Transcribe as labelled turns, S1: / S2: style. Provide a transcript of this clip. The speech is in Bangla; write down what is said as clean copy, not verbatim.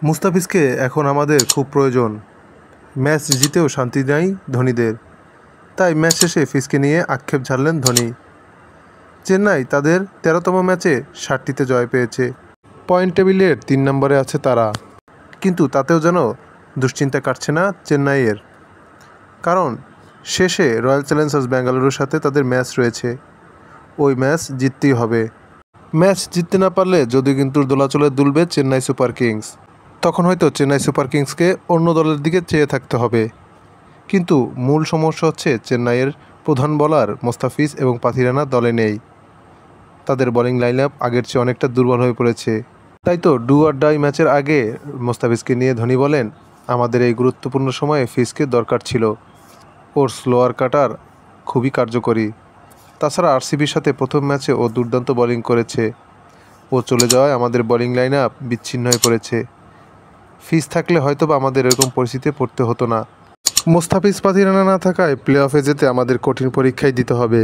S1: মুস্তাফিজকে এখন আমাদের খুব প্রয়োজন। ম্যাচ জিতেও শান্তি নাই ধোনিদের, তাই ম্যাচ শেষে ফিজকে নিয়ে আক্ষেপ ঝাড়লেন ধোনি। চেন্নাই তাদের ১৩তম ম্যাচে ৬০টিতে জয় পেয়েছে। পয়েন্ট টেবিলের ৩ নম্বরে আছে তারা, কিন্তু তাতেও যেন দুশ্চিন্তা কাটছে না চেন্নাইয়ের, কারণ শেষে রয়্যাল চ্যালেঞ্জার্স ব্যাঙ্গালুরুর সাথে তাদের ম্যাচ রয়েছে। ওই ম্যাচ জিততেই হবে। ম্যাচ জিততে না পারলে যদিও কিন্তু দোলাচলে দুলবে চেন্নাই সুপার কিংস, তখন হয়তো চেন্নাই সুপার কিংসকে অন্য দলের দিকে চেয়ে থাকতে হবে। কিন্তু মূল সমস্যা হচ্ছে চেন্নাইয়ের প্রধান বোলার মোস্তাফিজ এবং পাথিরানা দলে নেই। তাদের বোলিং লাইন আপ আগের চেয়ে অনেকটা দুর্বল হয়ে পড়েছে। তাই তো ডু অর ডাই ম্যাচের আগে মোস্তাফিজকে নিয়ে ধোনি বলেন, আমাদের এই গুরুত্বপূর্ণ সময়ে ফিজকে দরকার ছিল, ওর স্লোয়ার কাটার খুবই কার্যকরী। তাছাড়া আরসিবির সাথে প্রথম ম্যাচে ও দুর্দান্ত বোলিং করেছে। ও চলে যাওয়ায় আমাদের বোলিং লাইন আপ বিচ্ছিন্ন হয়ে পড়েছে। ফিজ থাকলে হয়তোবা আমাদের এরকম পরিস্থিতিতে পড়তে হতো না। মোস্তাফিজ পাথিরানা না থাকায় প্লে অফে যেতে আমাদের কঠিন পরীক্ষাই দিতে হবে।